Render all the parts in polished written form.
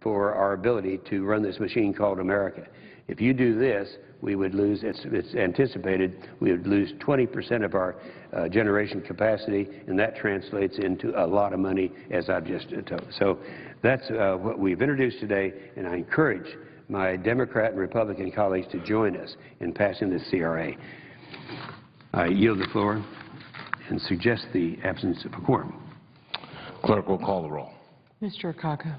for our ability to run this machine called America. If you do this, we would lose, it's anticipated, we would lose 20% of our generation capacity, and that translates into a lot of money, as I've just told. So that's what we've introduced today, and I encourage my Democrat and Republican colleagues to join us in passing this CRA. I yield the floor and suggest the absence of a quorum. Clerk will call the roll. Mr. Akaka.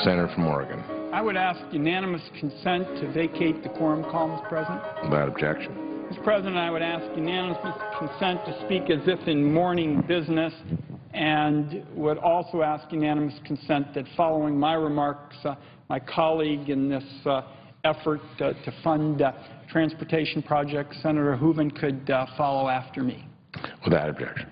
Senator from Oregon. I would ask unanimous consent to vacate the quorum call, Mr. President. Without objection. Mr. President, I would ask unanimous consent to speak as if in morning business, and would also ask unanimous consent that following my remarks, my colleague in this effort to fund transportation projects, Senator Hooven, could follow after me. Without objection.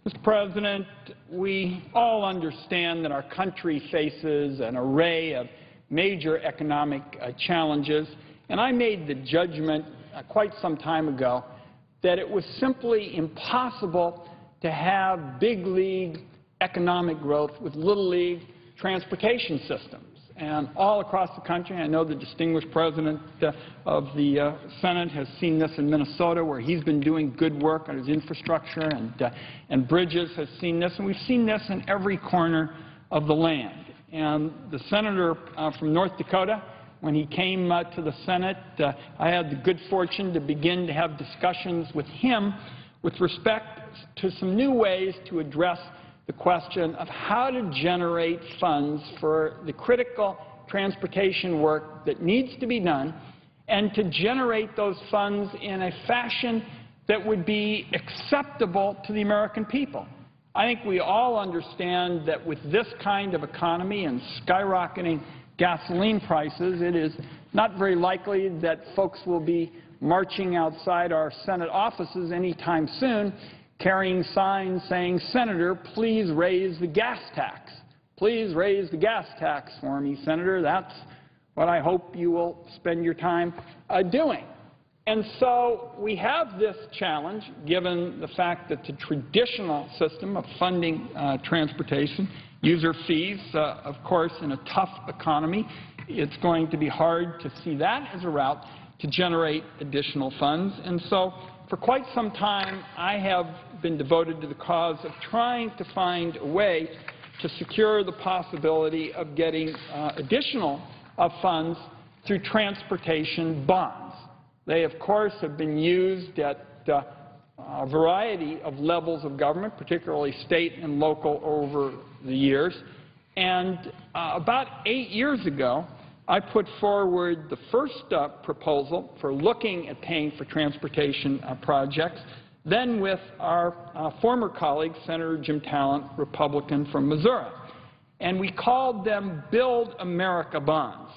Mr. President, we all understand that our country faces an array of major economic challenges, and I made the judgment quite some time ago that it was simply impossible to have big league economic growth with little league transportation systems. And all across the country, I know the distinguished president of the Senate has seen this in Minnesota, where he's been doing good work on his infrastructure, and Bridges has seen this, and we've seen this in every corner of the land. And the senator from North Dakota, when he came to the Senate, I had the good fortune to begin to have discussions with him with respect to some new ways to address the question of how to generate funds for the critical transportation work that needs to be done, and to generate those funds in a fashion that would be acceptable to the American people. I think we all understand that with this kind of economy and skyrocketing gasoline prices, it is not very likely that folks will be marching outside our Senate offices anytime soon carrying signs saying, "Senator, please raise the gas tax. Please raise the gas tax for me, Senator." That's what I hope you will spend your time doing. And so we have this challenge, given the fact that the traditional system of funding transportation, user fees, of course, in a tough economy, it's going to be hard to see that as a route to generate additional funds. And so for quite some time, I have been devoted to the cause of trying to find a way to secure the possibility of getting additional funds through transportation bonds. They, of course, have been used at a variety of levels of government, particularly state and local, over the years. And about 8 years ago, I put forward the first proposal for looking at paying for transportation projects, then with our former colleague, Senator Jim Talent, Republican from Missouri. And we called them Build America bonds.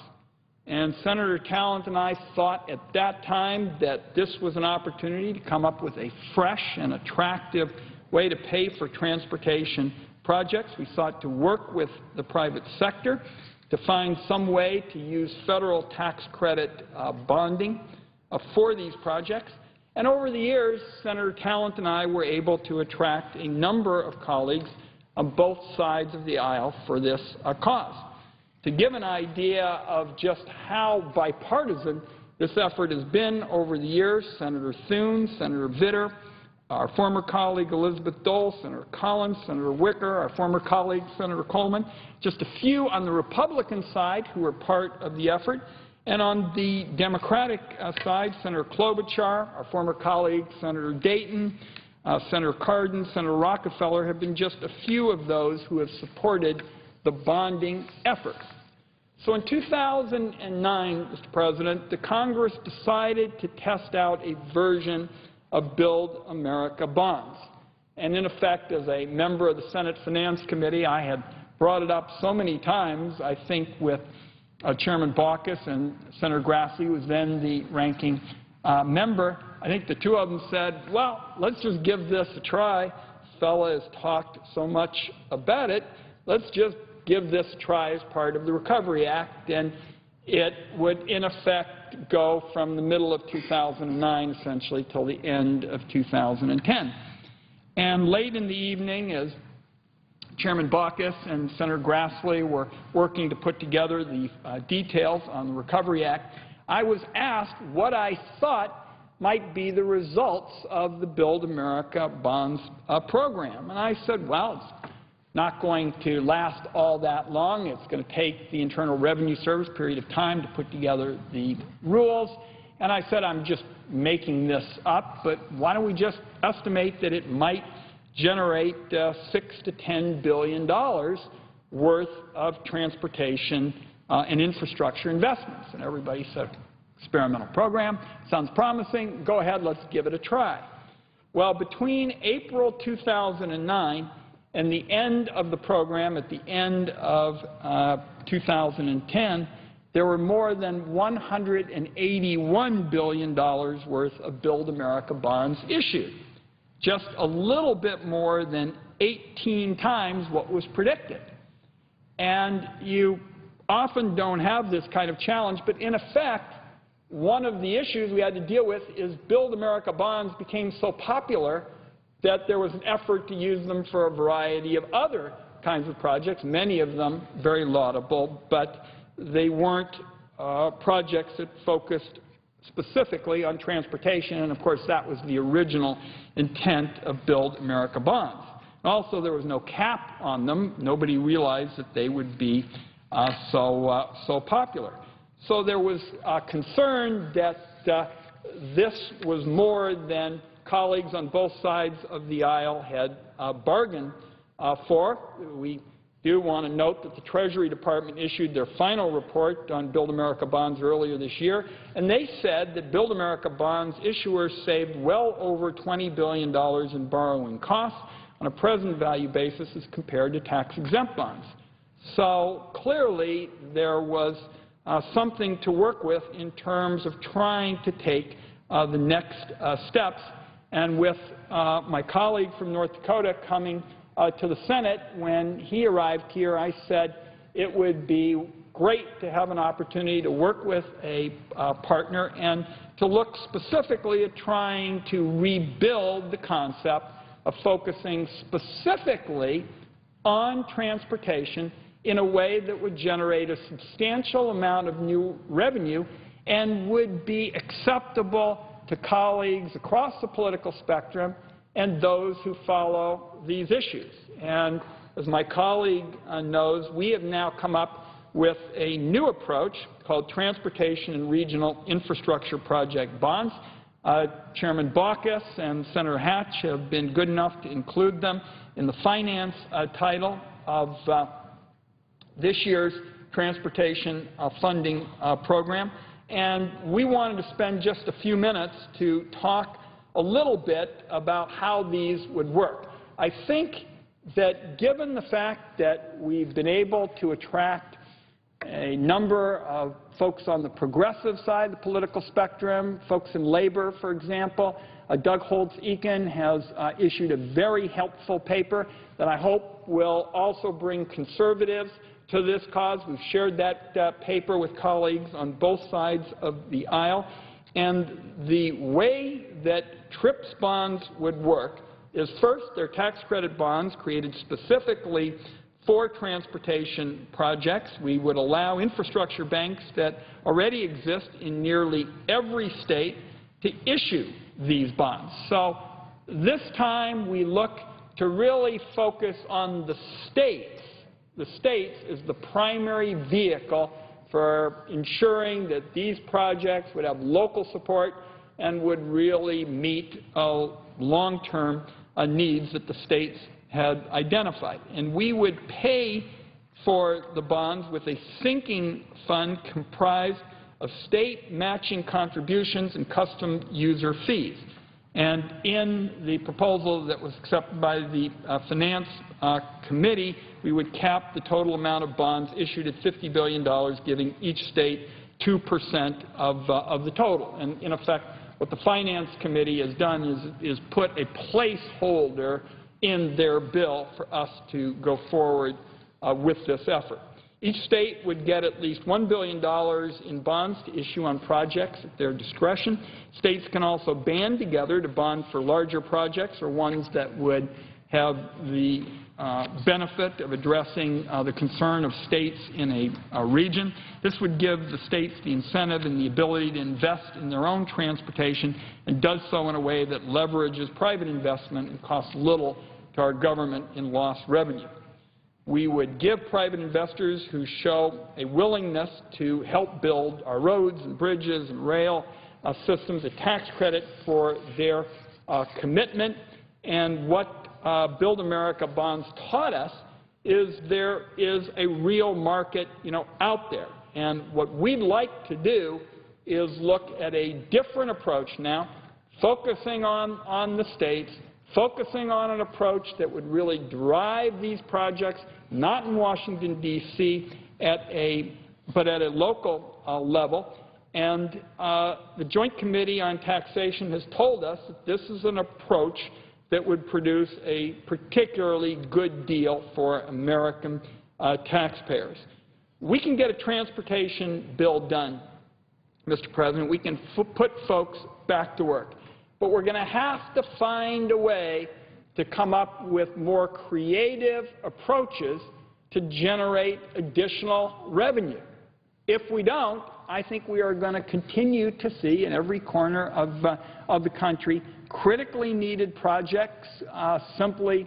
And Senator Talent and I thought at that time that this was an opportunity to come up with a fresh and attractive way to pay for transportation projects. We sought to work with the private sector to find some way to use federal tax credit bonding for these projects. And over the years, Senator Talent and I were able to attract a number of colleagues on both sides of the aisle for this cause. To give an idea of just how bipartisan this effort has been over the years, Senator Thune, Senator Vitter, our former colleague Elizabeth Dole, Senator Collins, Senator Wicker, our former colleague Senator Coleman, just a few on the Republican side who were part of the effort. And on the Democratic side, Senator Klobuchar, our former colleague Senator Dayton, Senator Cardin, Senator Rockefeller have been just a few of those who have supported the bonding effort. So in 2009, Mr. President, the Congress decided to test out a version of Build America bonds. And in effect, as a member of the Senate Finance Committee, I had brought it up so many times, I think with Chairman Baucus and Senator Grassley, who was then the ranking member. I think the two of them said, well, let's just give this a try. This fellow has talked so much about it. Let's just give this a try as part of the Recovery Act. And it would, in effect, go from the middle of 2009, essentially, till the end of 2010. And late in the evening, as Chairman Baucus and Senator Grassley were working to put together the details on the Recovery Act, I was asked what I thought might be the results of the Build America Bonds program. And I said, well, it's not going to last all that long. It's going to take the Internal Revenue Service a period of time to put together the rules. And I said, I'm just making this up, but why don't we just estimate that it might generate $6 to $10 billion worth of transportation and infrastructure investments. And everybody said, experimental program, sounds promising, go ahead, let's give it a try. Well, between April 2009 and the end of the program at the end of 2010, there were more than $181 billion worth of Build America bonds issued, just a little bit more than 18 times what was predicted. And you often don't have this kind of challenge, but in effect, one of the issues we had to deal with is Build America bonds became so popular that there was an effort to use them for a variety of other kinds of projects, many of them very laudable, but they weren't projects that focused specifically on transportation, and of course that was the original intent of Build America bonds. Also, there was no cap on them. Nobody realized that they would be so popular. So there was concern that this was more than colleagues on both sides of the aisle had bargained for. We do want to note that the Treasury Department issued their final report on Build America bonds earlier this year, and they said that Build America bonds issuers saved well over $20 billion in borrowing costs on a present value basis as compared to tax-exempt bonds. So clearly there was something to work with in terms of trying to take the next steps. And with my colleague from North Dakota coming to the Senate, when he arrived here, I said it would be great to have an opportunity to work with a partner and to look specifically at trying to rebuild the concept of focusing specifically on transportation in a way that would generate a substantial amount of new revenue and would be acceptable to colleagues across the political spectrum and those who follow these issues. And as my colleague knows, we have now come up with a new approach called Transportation and Regional Infrastructure Project Bonds. Chairman Baucus and Senator Hatch have been good enough to include them in the finance title of this year's transportation funding program. And we wanted to spend just a few minutes to talk a little bit about how these would work. I think that given the fact that we've been able to attract a number of folks on the progressive side of the political spectrum, folks in labor, for example, Doug Holtz-Eakin has issued a very helpful paper that I hope will also bring conservatives to this cause. We've shared that paper with colleagues on both sides of the aisle. And the way that TRIPS bonds would work is, first, they're tax credit bonds created specifically for transportation projects. We would allow infrastructure banks that already exist in nearly every state to issue these bonds. So this time we look to really focus on the states. The states is the primary vehicle for ensuring that these projects would have local support and would really meet long-term needs that the states had identified. And we would pay for the bonds with a sinking fund comprised of state matching contributions and custom user fees. And in the proposal that was accepted by the Finance Committee, we would cap the total amount of bonds issued at $50 billion, giving each state 2% of the total. And in effect, what the Finance Committee has done is put a placeholder in their bill for us to go forward with this effort. Each state would get at least $1 billion in bonds to issue on projects at their discretion. States can also band together to bond for larger projects or ones that would have the benefit of addressing the concern of states in a region. This would give the states the incentive and the ability to invest in their own transportation and does so in a way that leverages private investment and costs little to our government in lost revenue. We would give private investors who show a willingness to help build our roads and bridges and rail systems a tax credit for their commitment. And what Build America bonds taught us there is a real market, out there. And what we'd like to do is look at a different approach now, focusing on the states, focusing on an approach that would really drive these projects, not in Washington, D.C., but at a local level. And the Joint Committee on Taxation has told us that this is an approach that would produce a particularly good deal for American taxpayers. We can get a transportation bill done, Mr. President. We can put folks back to work. But we're going to have to find a way to come up with more creative approaches to generate additional revenue. If we don't, I think we are going to continue to see in every corner of the country critically needed projects simply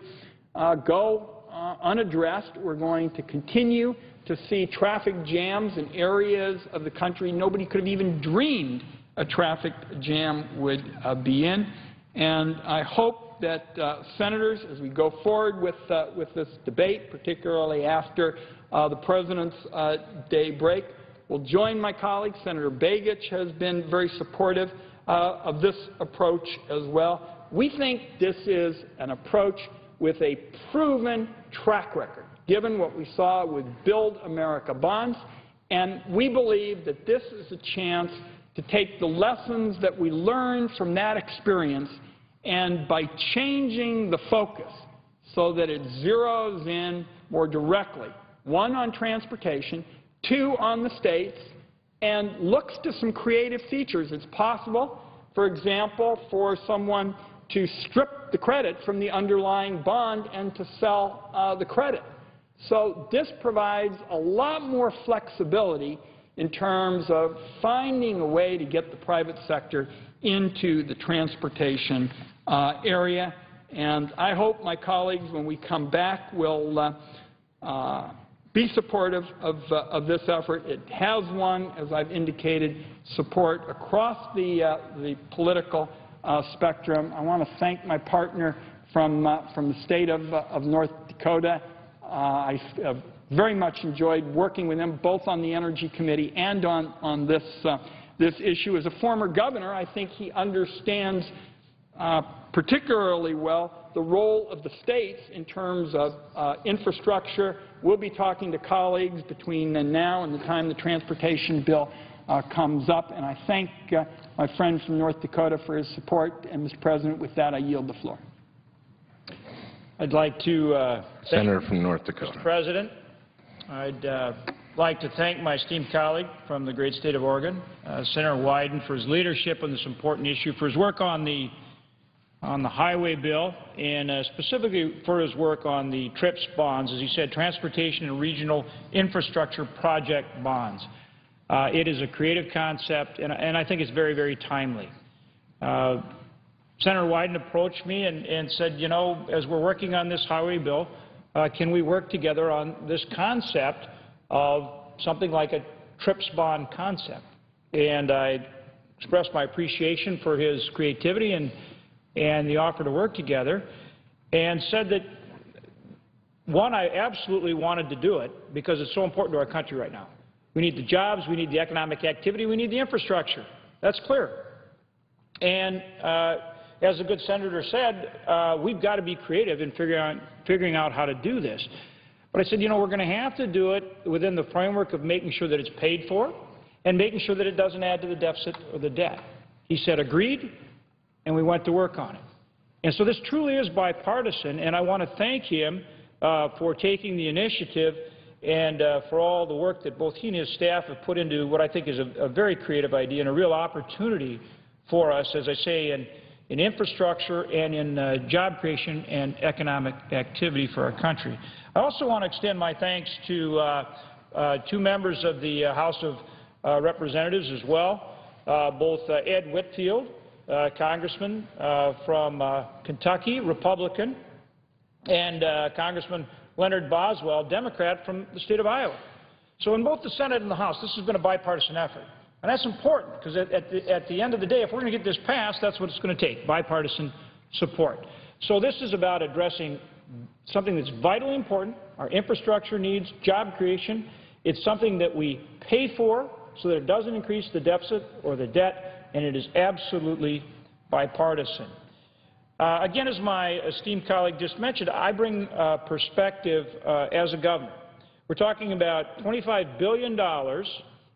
go unaddressed. We're going to continue to see traffic jams in areas of the country nobody could have even dreamed a traffic jam would be in. And I hope that senators, as we go forward with this debate, particularly after the President's Day break, will join my colleagues. Senator Begich has been very supportive of this approach as well. We think this is an approach with a proven track record, given what we saw with Build America bonds, and we believe that this is a chance to take the lessons that we learned from that experience and by changing the focus so that it zeroes in more directly, one, on transportation, two, on the states, and looks to some creative features. It's possible, for example, for someone to strip the credit from the underlying bond and to sell the credit. So this provides a lot more flexibility in terms of finding a way to get the private sector into the transportation area. And I hope my colleagues, when we come back, will be supportive of this effort. It has won, as I've indicated, support across the political spectrum. I want to thank my partner from the state of North Dakota. I very much enjoyed working with him, both on the Energy Committee and on this issue. As a former governor, I think he understands particularly well the role of the states in terms of infrastructure. We'll be talking to colleagues between now and the time the transportation bill comes up, and I thank my friend from North Dakota for his support. And, Mr. President, with that, I yield the floor. I'd like to Senator from North Dakota. Mr. President, I'd like to thank my esteemed colleague from the great state of Oregon, Senator Wyden, for his leadership on this important issue, for his work on the highway bill, and specifically for his work on the TRIPS bonds, as he said, Transportation and Regional Infrastructure Project bonds. It is a creative concept, and I think it's very, very timely. Senator Wyden approached me and said, you know, as we're working on this highway bill, can we work together on this concept of something like a TRIPS bond concept? And I expressed my appreciation for his creativity and the offer to work together, and said that, one, I absolutely wanted to do it because it's so important to our country right now. We need the jobs, we need the economic activity, we need the infrastructure. That's clear. And as the good senator said, we've got to be creative in figuring out how to do this. But I said, you know, we're going to have to do it within the framework of making sure that it's paid for and making sure that it doesn't add to the deficit or the debt. He said, agreed, and we went to work on it. And so this truly is bipartisan, and I want to thank him for taking the initiative and for all the work that both he and his staff have put into what I think is a very creative idea and a real opportunity for us, as I say, in infrastructure and in job creation and economic activity for our country. I also want to extend my thanks to two members of the House of Representatives as well, both Ed Whitfield, Congressman from Kentucky, Republican, and Congressman Leonard Boswell, Democrat from the state of Iowa. So in both the Senate and the House, this has been a bipartisan effort. And that's important because at the end of the day, if we're going to get this passed, that's what it's going to take, bipartisan support. So this is about addressing something that's vitally important, our infrastructure needs, job creation. It's something that we pay for so that it doesn't increase the deficit or the debt, and it is absolutely bipartisan. Again, as my esteemed colleague just mentioned, I bring perspective as a governor. We're talking about $25 billion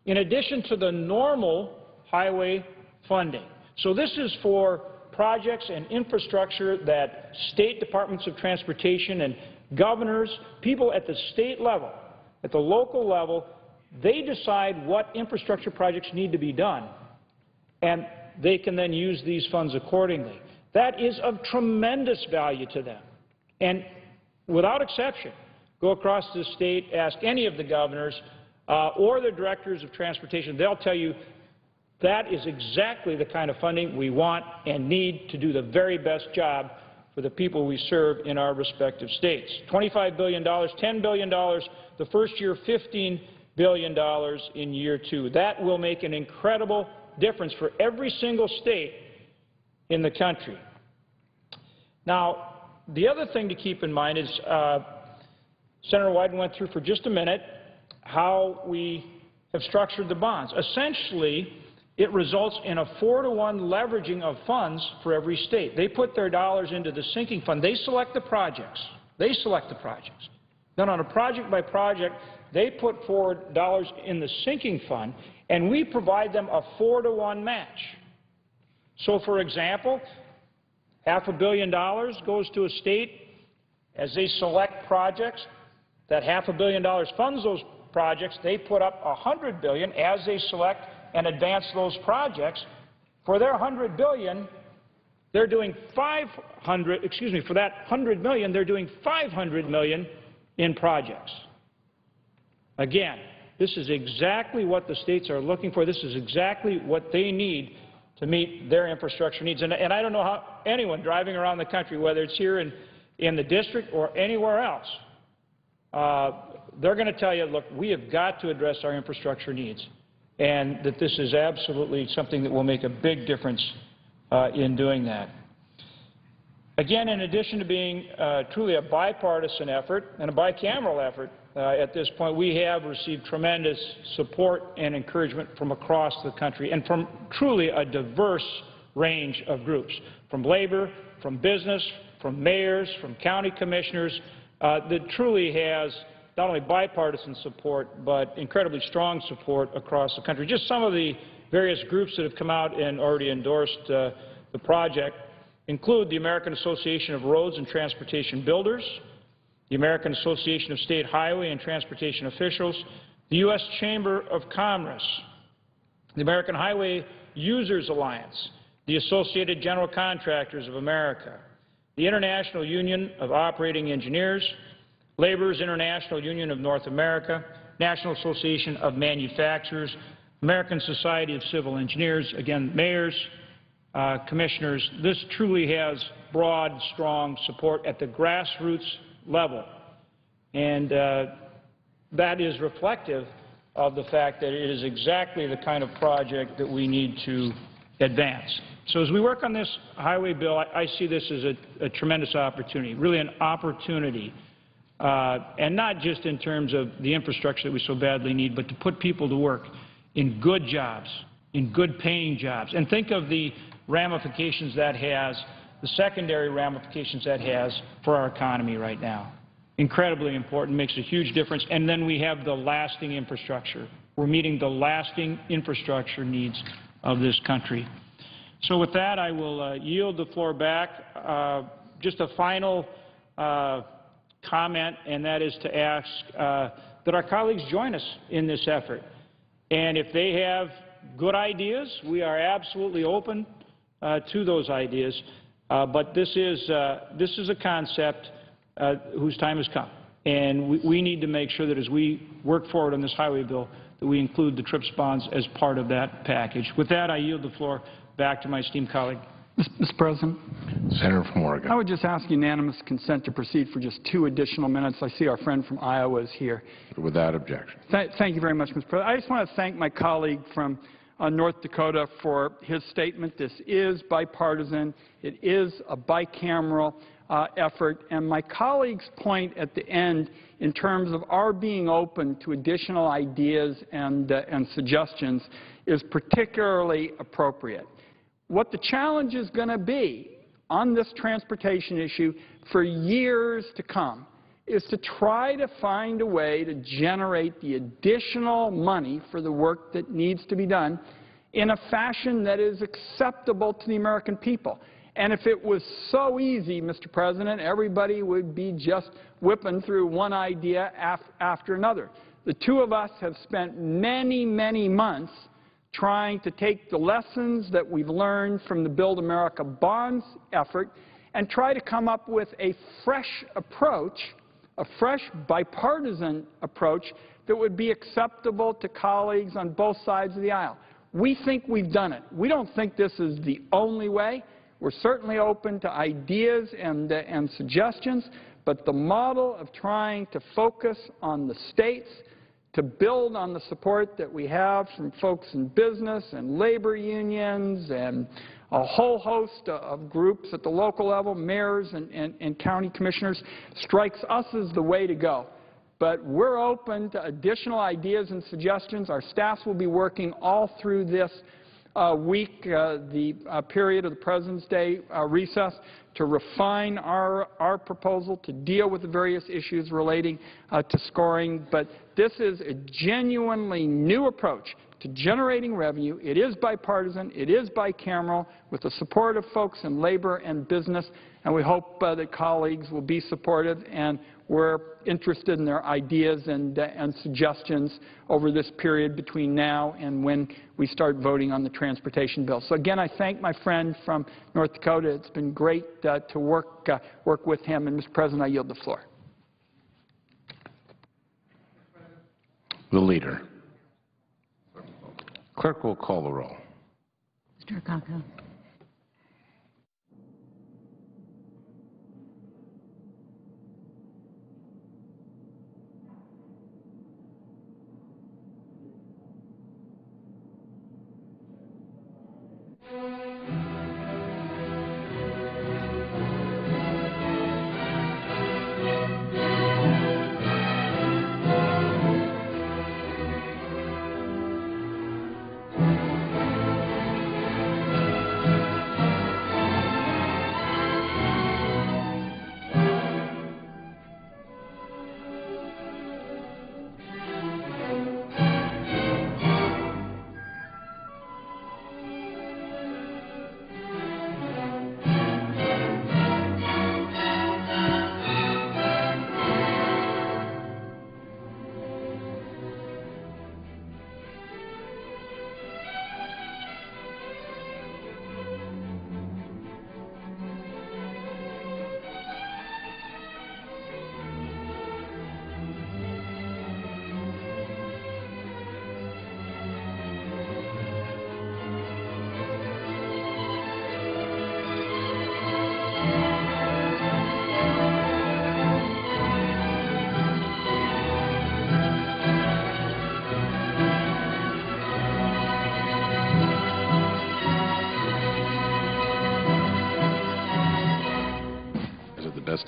in addition to the normal highway funding. So this is for projects and infrastructure that state departments of transportation and governors, people at the state level, at the local level, they decide what infrastructure projects need to be done, and they can then use these funds accordingly. That is of tremendous value to them. And without exception, go across the state, ask any of the governors or the directors of transportation, they'll tell you that is exactly the kind of funding we want and need to do the very best job for the people we serve in our respective states. $25 billion, $10 billion the first year, $15 billion in year two. That will make an incredible difference for every single state in the country. Now, the other thing to keep in mind is Senator Wyden went through for just a minute how we have structured the bonds. Essentially, it results in a 4-to-1 leveraging of funds for every state. They put their dollars into the sinking fund. They select the projects. They select the projects. Then on a project-by-project, they put forward dollars in the sinking fund, and we provide them a 4-to-1 match. So, for example, $500 million goes to a state as they select projects. That $500 million funds those projects. They put up $100 billion as they select and advance those projects. For their $100 billion, they're doing for that $100 million, they're doing $500 million in projects. Again, this is exactly what the states are looking for. This is exactly what they need to meet their infrastructure needs. And I don't know how anyone driving around the country, whether it's here in the district or anywhere else, they're going to tell you, look, we have got to address our infrastructure needs, and that this is absolutely something that will make a big difference in doing that. Again, in addition to being truly a bipartisan effort and a bicameral effort at this point, we have received tremendous support and encouragement from across the country and from truly a diverse range of groups, from labor, from business, from mayors, from county commissioners, that truly has not only bipartisan support, but incredibly strong support across the country. Just some of the various groups that have come out and already endorsed the project include the American Association of Roads and Transportation Builders, the American Association of State Highway and Transportation Officials, the U.S. Chamber of Commerce, the American Highway Users Alliance, the Associated General Contractors of America, the International Union of Operating Engineers, Labor's International Union of North America, National Association of Manufacturers, American Society of Civil Engineers, again, mayors, commissioners. This truly has broad, strong support at the grassroots level, and that is reflective of the fact that it is exactly the kind of project that we need to advance. So as we work on this highway bill, I see this as a tremendous opportunity, really an opportunity, and not just in terms of the infrastructure that we so badly need, but to put people to work in good jobs, in good paying jobs. And think of the ramifications that has, the secondary ramifications that has for our economy right now. Incredibly important, makes a huge difference. And then we have the lasting infrastructure. We're meeting the lasting infrastructure needs of this country. So with that, I will yield the floor back. Just a final comment, and that is to ask that our colleagues join us in this effort. And if they have good ideas, we are absolutely open to those ideas. But this is a concept whose time has come. And we need to make sure that as we work forward on this highway bill, that we include the TRIPS bonds as part of that package. With that, I yield the floor back to my esteemed colleague. Mr. President, Senator from Oregon. I would just ask unanimous consent to proceed for just 2 additional minutes. I see our friend from Iowa is here. Without objection. Thank you very much, Mr. President. I just want to thank my colleague from North Dakota for his statement. This is bipartisan. It is a bicameral effort. And my colleague's point at the end in terms of our being open to additional ideas and suggestions is particularly appropriate. What the challenge is going to be on this transportation issue for years to come is to try to find a way to generate the additional money for the work that needs to be done in a fashion that is acceptable to the American people. And if it was so easy, Mr. President, everybody would be just whipping through one idea after another. The two of us have spent many, many months trying to take the lessons that we've learned from the Build America Bonds effort and try to come up with a fresh approach, a fresh bipartisan approach that would be acceptable to colleagues on both sides of the aisle. We think we've done it. We don't think this is the only way. We're certainly open to ideas and suggestions, but the model of trying to focus on the states, to build on the support that we have from folks in business and labor unions and a whole host of groups at the local level, mayors and county commissioners, strikes us as the way to go. But we're open to additional ideas and suggestions. Our staffs will be working all through this week, the period of the President's Day recess, to refine our proposal to deal with the various issues relating to scoring. But this is a genuinely new approach to generating revenue. It is bipartisan. It is bicameral with the support of folks in labor and business. And we hope that colleagues will be supportive, and we're interested in their ideas and suggestions over this period between now and when we start voting on the transportation bill. So again, I thank my friend from North Dakota. It's been great to work with him. And Mr. President, I yield the floor. The Leader. Clerk will call the roll. Mr. Akaka.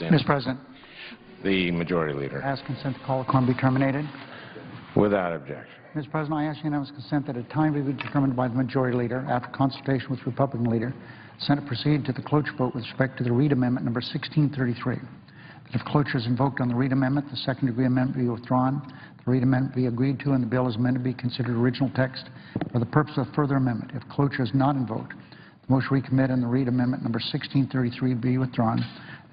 Mr. President, The Majority Leader. I ask consent to call the quorum be terminated. Without objection. Mr. President, I ask unanimous consent that a time be determined by the Majority Leader after consultation with the Republican Leader, the Senate proceed to the cloture vote with respect to the Reid Amendment number 1633. That if cloture is invoked on the Reid Amendment, the second-degree amendment be withdrawn, the Reid Amendment be agreed to, and the bill as amended be considered original text for the purpose of further amendment. If cloture is not invoked, the motion recommit and the Reid Amendment number 1633 be withdrawn.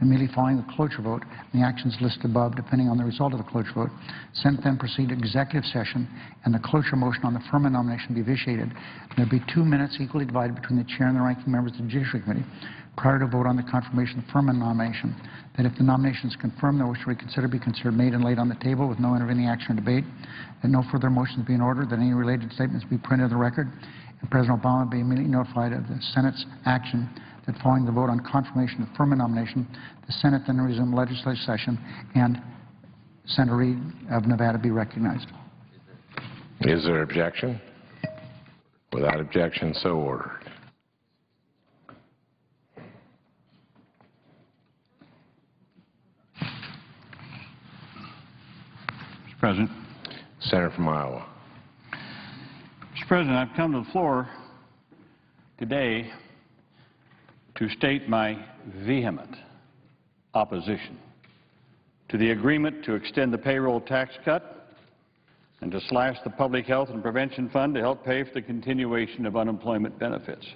Immediately following the cloture vote and the actions listed above, depending on the result of the cloture vote, Senate then proceed to executive session and the cloture motion on the Furman nomination be vitiated. There will be 2 minutes equally divided between the chair and the ranking members of the Judiciary Committee prior to vote on the confirmation of the Furman nomination. That if the nomination is confirmed, the motion to reconsider be considered made and laid on the table with no intervening action or debate, that no further motions be in order, that any related statements be printed in the record, and President Obama be immediately notified of the Senate's action, that following the vote on confirmation of Furman nomination, the Senate then resume legislative session and Senator Reid of Nevada be recognized. Is there objection? Without objection, so ordered. President. Senator from Iowa. Mr. President, I've come to the floor today to state my vehement opposition to the agreement to extend the payroll tax cut and to slash the Public Health and Prevention Fund to help pay for the continuation of unemployment benefits.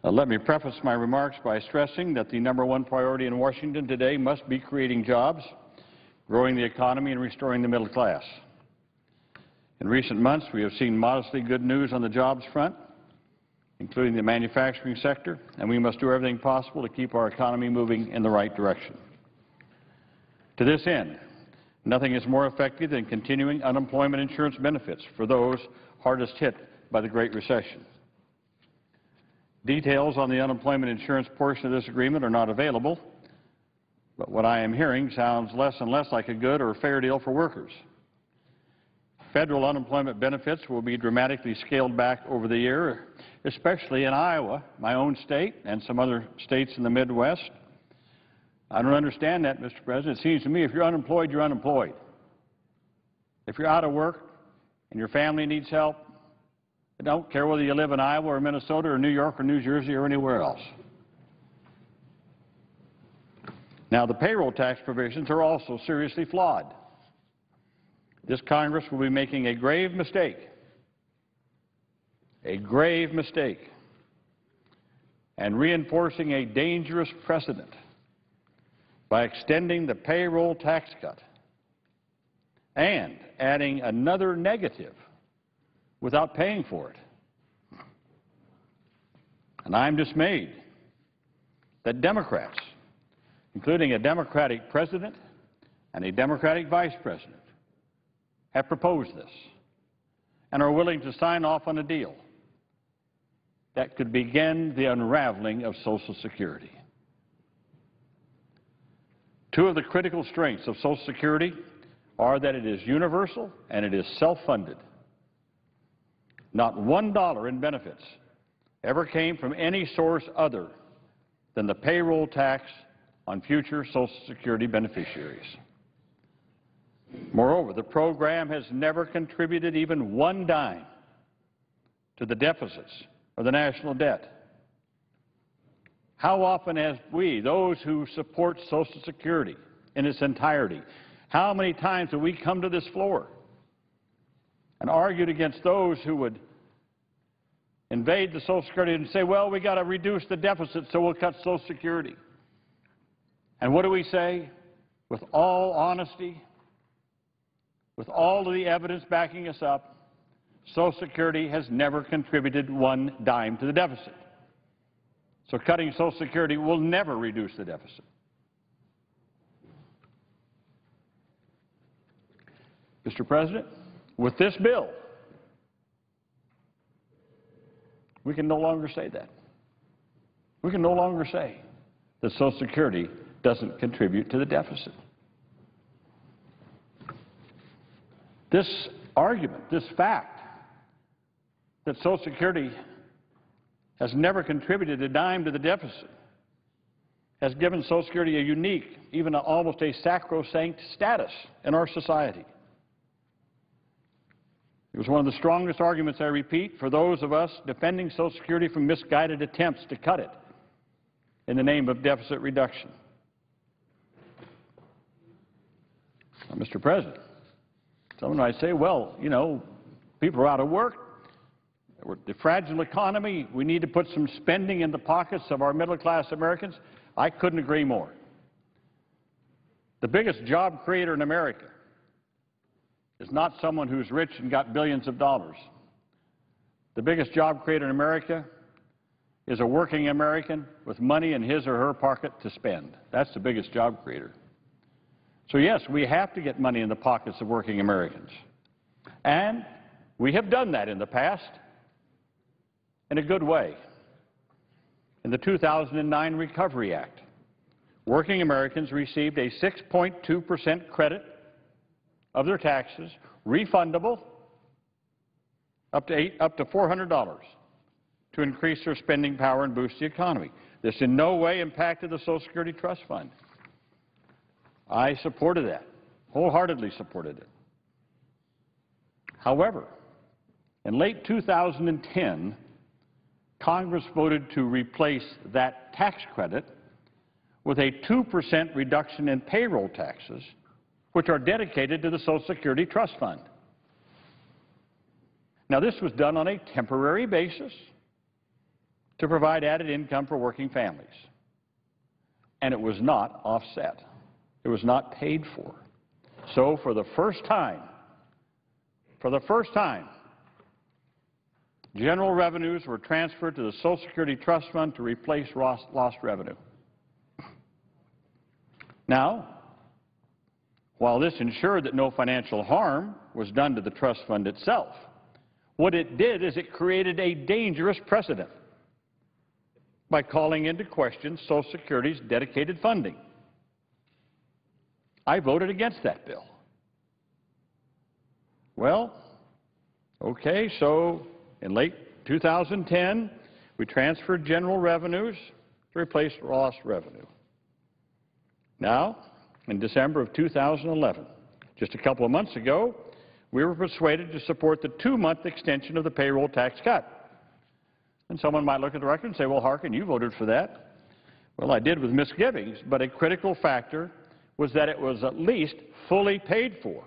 Let me preface my remarks by stressing that the #1 priority in Washington today must be creating jobs, growing the economy, and restoring the middle class. In recent months, we have seen modestly good news on the jobs front, including the manufacturing sector, and we must do everything possible to keep our economy moving in the right direction. To this end, nothing is more effective than continuing unemployment insurance benefits for those hardest hit by the Great Recession. Details on the unemployment insurance portion of this agreement are not available, but what I am hearing sounds less and less like a good or fair deal for workers. Federal unemployment benefits will be dramatically scaled back over the year, especially in Iowa, my own state, and some other states in the Midwest. I don't understand that, Mr. President. It seems to me if you're unemployed, you're unemployed. If you're out of work and your family needs help, I don't care whether you live in Iowa or Minnesota or New York or New Jersey or anywhere else. Now, the payroll tax provisions are also seriously flawed. This Congress will be making a grave mistake, and reinforcing a dangerous precedent by extending the payroll tax cut and adding another negative without paying for it. And I'm dismayed that Democrats, including a Democratic president and a Democratic vice president, have proposed this and are willing to sign off on a deal that could begin the unraveling of Social Security. Two of the critical strengths of Social Security are that it is universal and it is self-funded. Not $1 in benefits ever came from any source other than the payroll tax on future Social Security beneficiaries. Moreover, the program has never contributed even one dime to the deficits of the national debt. How often have we, those who support Social Security in its entirety, how many times have we come to this floor and argued against those who would invade the Social Security and say, well, we got to reduce the deficit, so we'll cut Social Security. And what do we say? With all honesty, with all of the evidence backing us up, Social Security has never contributed one dime to the deficit. So cutting Social Security will never reduce the deficit. Mr. President, with this bill, we can no longer say that. We can no longer say that Social Security doesn't contribute to the deficit. This argument, this fact, that Social Security has never contributed a dime to the deficit, has given Social Security a unique, even almost a sacrosanct status in our society. It was one of the strongest arguments, I repeat, for those of us defending Social Security from misguided attempts to cut it in the name of deficit reduction. Now, Mr. President, someone might say, well, you know, people are out of work. The fragile economy, we need to put some spending in the pockets of our middle-class Americans. I couldn't agree more. The biggest job creator in America is not someone who's rich and got billions of dollars. The biggest job creator in America is a working American with money in his or her pocket to spend. That's the biggest job creator. So yes, we have to get money in the pockets of working Americans. And we have done that in the past in a good way. In the 2009 Recovery Act, working Americans received a 6.2% credit of their taxes, refundable, up to $400 to increase their spending power and boost the economy. This in no way impacted the Social Security Trust Fund. I supported that. wholeheartedly supported it. However, in late 2010, Congress voted to replace that tax credit with a 2% reduction in payroll taxes, which are dedicated to the Social Security Trust Fund. Now, this was done on a temporary basis to provide added income for working families. And it was not offset. It was not paid for. So for the first time, general revenues were transferred to the Social Security Trust Fund to replace lost revenue. Now, while this ensured that no financial harm was done to the trust fund itself, what it did is it created a dangerous precedent by calling into question Social Security's dedicated funding. I voted against that bill. Well, okay, so in late 2010, we transferred general revenues to replace lost revenue. Now, in December of 2011, just a couple of months ago, we were persuaded to support the 2-month extension of the payroll tax cut. And someone might look at the record and say, well, Harkin, you voted for that. Well, I did with misgivings, but a critical factor was that it was at least fully paid for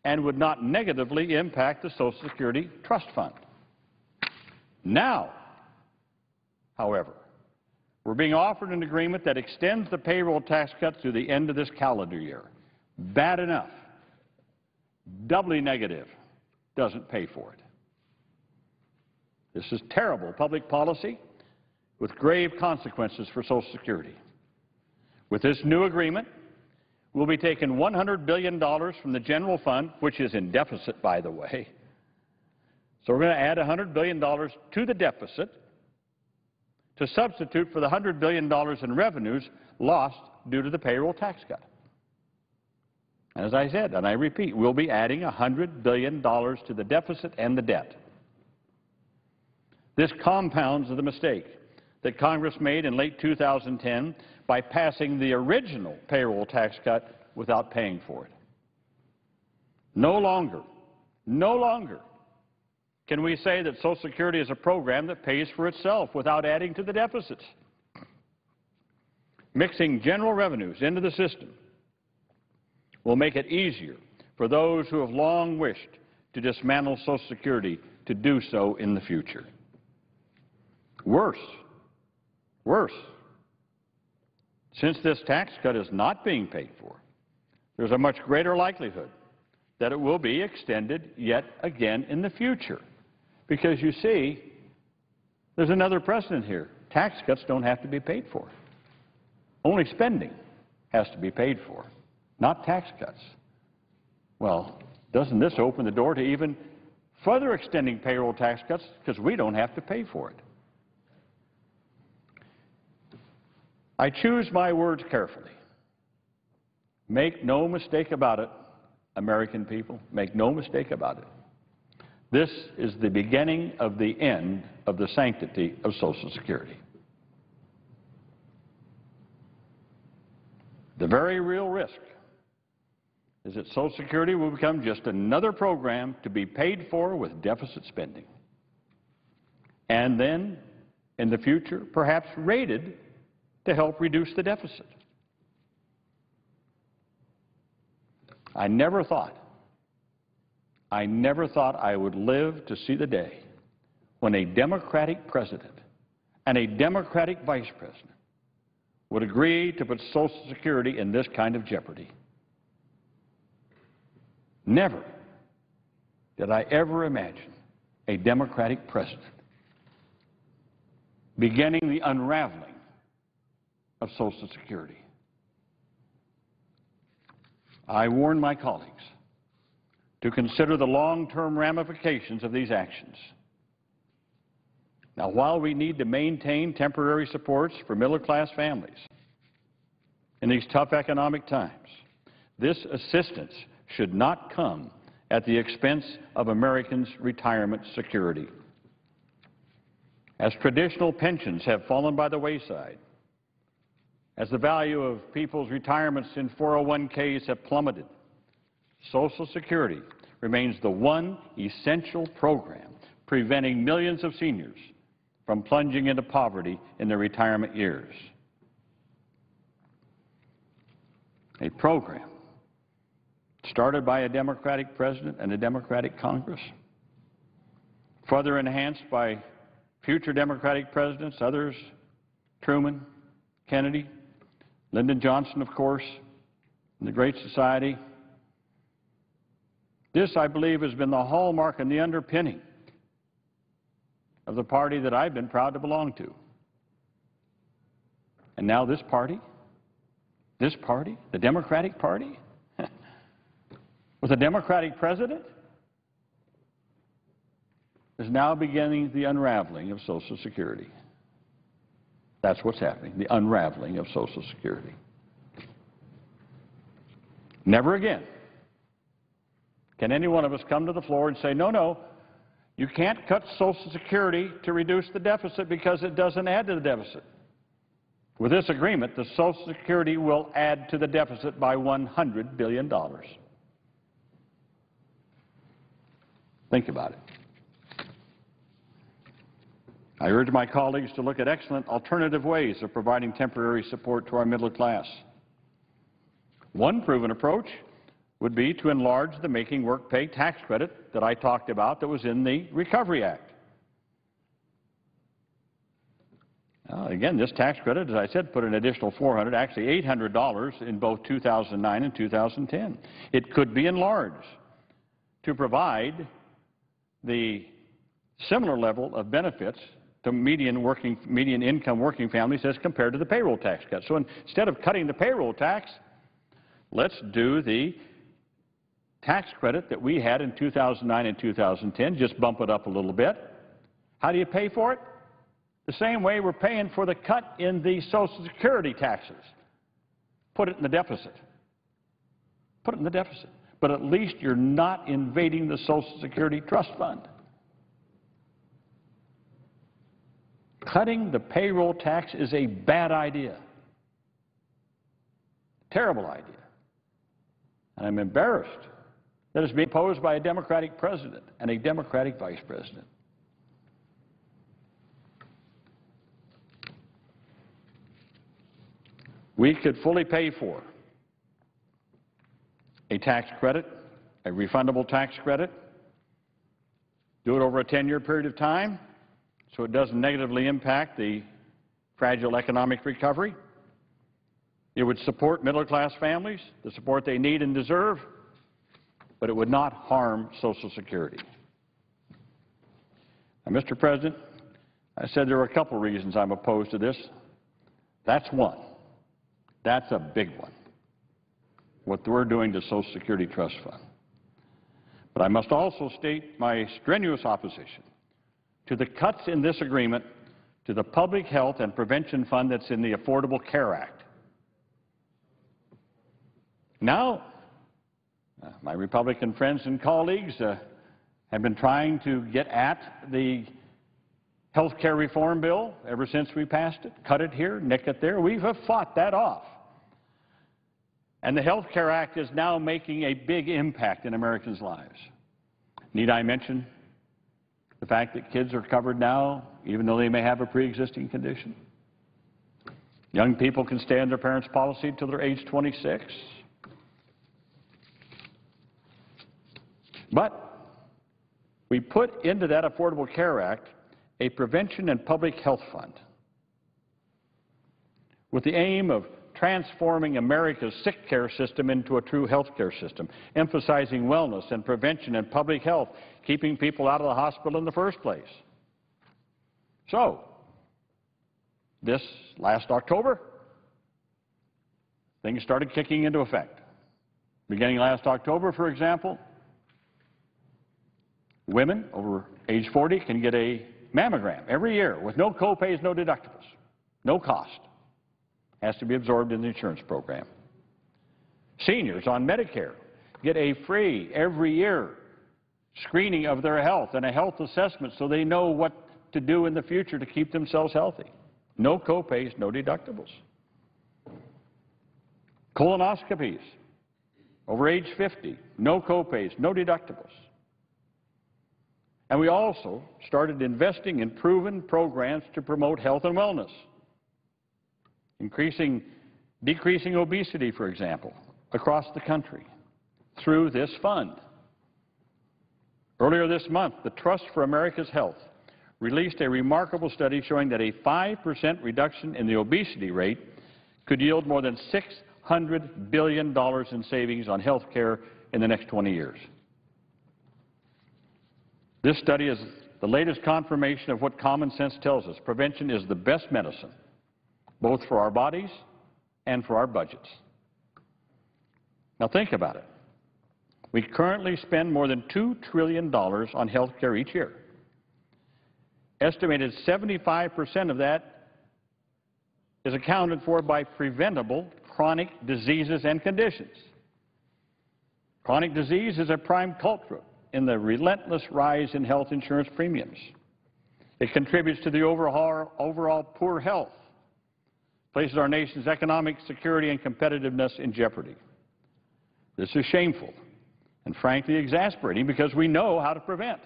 and would not negatively impact the Social Security Trust Fund. Now, however, we're being offered an agreement that extends the payroll tax cut through the end of this calendar year. Bad enough. Doubly negative. Doesn't pay for it. This is terrible public policy with grave consequences for Social Security. With this new agreement, we'll be taking $100 billion from the general fund, which is in deficit, by the way. So we're going to add $100 billion to the deficit to substitute for the $100 billion in revenues lost due to the payroll tax cut. And as I said, and I repeat, we'll be adding $100 billion to the deficit and the debt. This compounds the mistake that Congress made in late 2010 by passing the original payroll tax cut without paying for it. No longer can we say that Social Security is a program that pays for itself without adding to the deficits. Mixing general revenues into the system will make it easier for those who have long wished to dismantle Social Security to do so in the future. Worse, since this tax cut is not being paid for, there's a much greater likelihood that it will be extended yet again in the future. Because you see, there's another precedent here. Tax cuts don't have to be paid for. Only spending has to be paid for, not tax cuts. Well, doesn't this open the door to even further extending payroll tax cuts because we don't have to pay for it? I choose my words carefully. Make no mistake about it, American people. Make no mistake about it. This is the beginning of the end of the sanctity of Social Security. The very real risk is that Social Security will become just another program to be paid for with deficit spending. And then, in the future, perhaps raided to help reduce the deficit. I never thought I would live to see the day when a Democratic president and a Democratic vice president would agree to put Social Security in this kind of jeopardy. Never did I ever imagine a Democratic president beginning the unraveling of Social Security. I warn my colleagues to consider the long-term ramifications of these actions. Now, while we need to maintain temporary supports for middle-class families in these tough economic times, this assistance should not come at the expense of Americans' retirement security. As traditional pensions have fallen by the wayside, as the value of people's retirements in 401ks have plummeted, Social Security remains the one essential program preventing millions of seniors from plunging into poverty in their retirement years. A program started by a Democratic president and a Democratic Congress, further enhanced by future Democratic presidents, others, Truman, Kennedy, Lyndon Johnson, of course, and the Great Society. This, I believe, has been the hallmark and the underpinning of the party that I've been proud to belong to. And now this party, the Democratic Party, with a Democratic president, is now beginning the unraveling of Social Security. That's what's happening, the unraveling of Social Security. Never again can any one of us come to the floor and say, no, no, you can't cut Social Security to reduce the deficit because it doesn't add to the deficit. With this agreement, the Social Security will add to the deficit by $100 billion. Think about it. I urge my colleagues to look at excellent alternative ways of providing temporary support to our middle class. One proven approach would be to enlarge the Making Work Pay tax credit that I talked about that was in the Recovery Act. Again, this tax credit, as I said, put an additional $400, actually $800 in both 2009 and 2010. It could be enlarged to provide the similar level of benefits to median income working families as compared to the payroll tax cut. So instead of cutting the payroll tax, let's do the tax credit that we had in 2009 and 2010, just bump it up a little bit. How do you pay for it? The same way we're paying for the cut in the Social Security taxes. Put it in the deficit. Put it in the deficit. But at least you're not invading the Social Security Trust Fund. Cutting the payroll tax is a bad idea. Terrible idea. And I'm embarrassed that it's being opposed by a Democratic president and a Democratic vice president. We could fully pay for a tax credit, a refundable tax credit, do it over a 10-year period of time so it doesn't negatively impact the fragile economic recovery. It would support middle-class families, the support they need and deserve, but it would not harm Social Security. Now, Mr. President, I said there were a couple reasons I'm opposed to this. That's one. That's a big one, what we're doing to Social Security Trust Fund. But I must also state my strenuous opposition to the cuts in this agreement to the Public Health and Prevention Fund that's in the Affordable Care Act. Now, my Republican friends and colleagues have been trying to get at the health care reform bill ever since we passed it. Cut it here, nick it there. We have fought that off. And the Health Care Act is now making a big impact in Americans' lives. Need I mention the fact that kids are covered now, even though they may have a pre-existing condition? Young people can stay on their parents' policy until they're age 26. But we put into that Affordable Care Act a Prevention and Public Health Fund with the aim of transforming America's sick care system into a true health care system, emphasizing wellness and prevention and public health, keeping people out of the hospital in the first place. So, this last October, things started kicking into effect. Beginning last October, for example, women over age 40 can get a mammogram every year with no co-pays, no deductibles, no cost. Has to be absorbed in the insurance program. Seniors on Medicare get a free, every year, screening of their health and a health assessment so they know what to do in the future to keep themselves healthy. No co-pays, no deductibles. Colonoscopies over age 50, no copays, no deductibles. And we also started investing in proven programs to promote health and wellness, decreasing obesity, for example, across the country through this fund. Earlier this month, the Trust for America's Health released a remarkable study showing that a 5% reduction in the obesity rate could yield more than $600 billion in savings on health care in the next 20 years. This study is the latest confirmation of what common sense tells us. Prevention is the best medicine, both for our bodies and for our budgets. Now think about it. We currently spend more than $2 trillion on health care each year. Estimated 75% of that is accounted for by preventable chronic diseases and conditions. Chronic disease is a prime culprit in the relentless rise in health insurance premiums. It contributes to the overall poor health, places our nation's economic security and competitiveness in jeopardy. This is shameful and frankly exasperating because we know how to prevent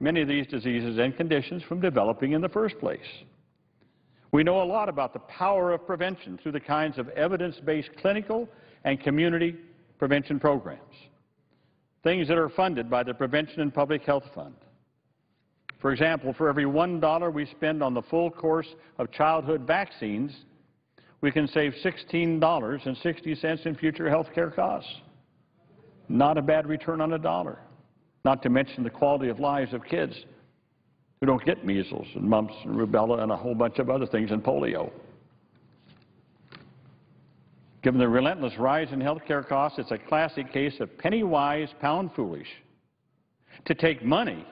many of these diseases and conditions from developing in the first place. We know a lot about the power of prevention through the kinds of evidence-based clinical and community prevention programs, things that are funded by the Prevention and Public Health Fund. For example, for every $1 we spend on the full course of childhood vaccines, we can save $16.60 in future health care costs. Not a bad return on a dollar, not to mention the quality of lives of kids who don't get measles and mumps and rubella and a whole bunch of other things and polio. Given the relentless rise in health care costs, it's a classic case of penny wise, pound foolish to take money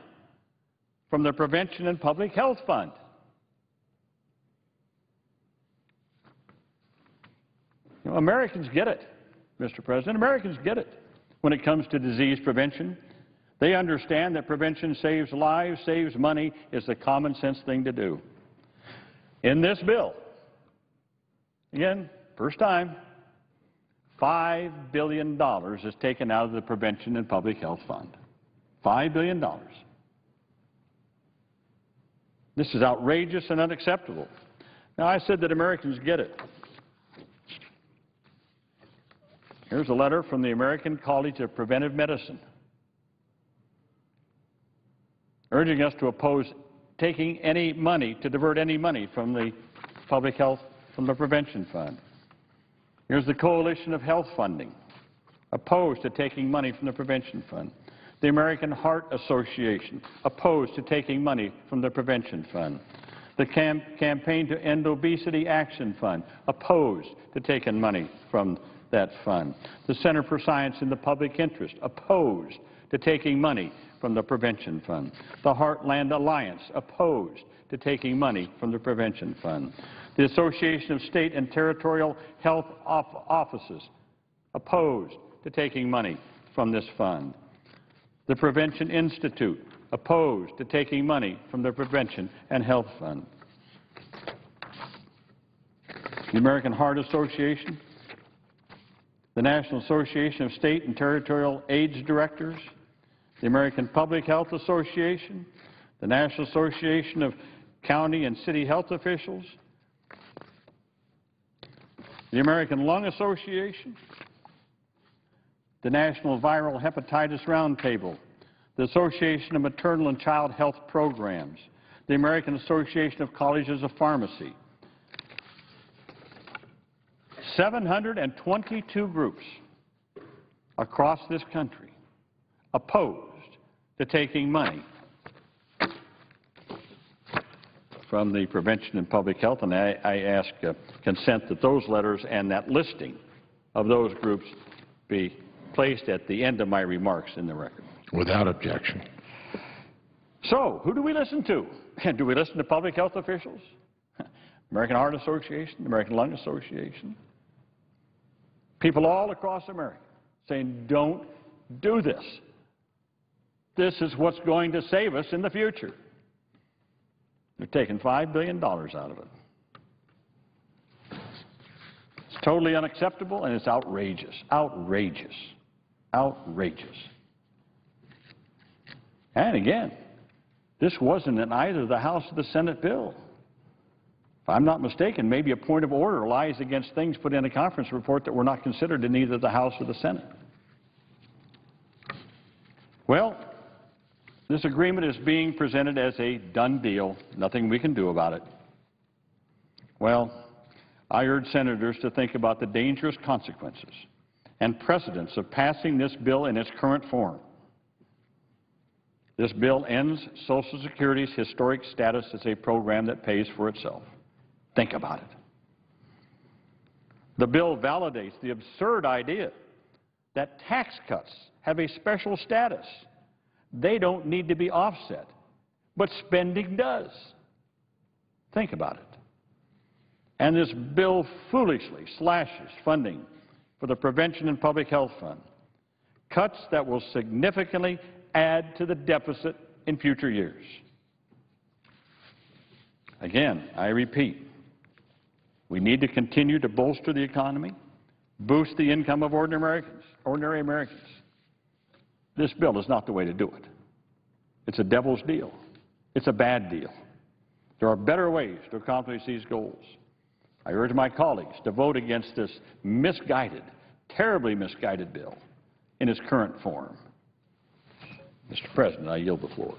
from the Prevention and Public Health Fund. You know, Americans get it, Mr. President. Americans get it when it comes to disease prevention. They understand that prevention saves lives, saves money, is the common sense thing to do. In this bill, again, first time, $5 billion is taken out of the Prevention and Public Health Fund. $5 billion. This is outrageous and unacceptable. Now, I said that Americans get it. Here's a letter from the American College of Preventive Medicine urging us to oppose taking any money, to divert any money from the public health, from the prevention fund. Here's the Coalition of Health Funding, opposed to taking money from the prevention fund. The American Heart Association, opposed to taking money from the prevention fund. The Campaign to End Obesity Action Fund, opposed to taking money from that fund. The Center for Science in the Public Interest, opposed to taking money from the prevention fund. The Heartland Alliance, opposed to taking money from the prevention fund. The Association of State and Territorial Health Offices, opposed to taking money from this fund. The Prevention Institute, opposed to taking money from the Prevention and Health Fund. The American Heart Association, the National Association of State and Territorial AIDS Directors, the American Public Health Association, the National Association of County and City Health Officials, the American Lung Association, the National Viral Hepatitis Roundtable, the Association of Maternal and Child Health Programs, the American Association of Colleges of Pharmacy. 722 groups across this country opposed to taking money from the Prevention and Public Health, and I ask consent that those letters and that listing of those groups be placed at the end of my remarks in the record. Without objection. So, who do we listen to? Do we listen to public health officials? American Heart Association, American Lung Association? People all across America saying, don't do this. This is what's going to save us in the future. They're taking $5 billion out of it. It's totally unacceptable, and it's outrageous, outrageous, outrageous. And again, this wasn't in either the House or the Senate bill. If I'm not mistaken, maybe a point of order lies against things put in a conference report that were not considered in either the House or the Senate. Well, this agreement is being presented as a done deal, nothing we can do about it. Well, I urge senators to think about the dangerous consequences and precedents of passing this bill in its current form. This bill ends Social Security's historic status as a program that pays for itself. Think about it. The bill validates the absurd idea that tax cuts have a special status. They don't need to be offset, but spending does. Think about it. And this bill foolishly slashes funding for the Prevention and Public Health Fund, cuts that will significantly add to the deficit in future years. Again, I repeat, we need to continue to bolster the economy, boost the income of ordinary Americans. This bill is not the way to do it. It's a devil's deal. It's a bad deal. There are better ways to accomplish these goals. I urge my colleagues to vote against this misguided, terribly misguided bill in its current form. Mr. President, I yield the floor.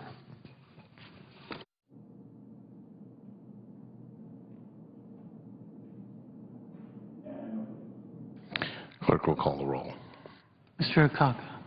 Clerk will call the roll. Mr. Akaka.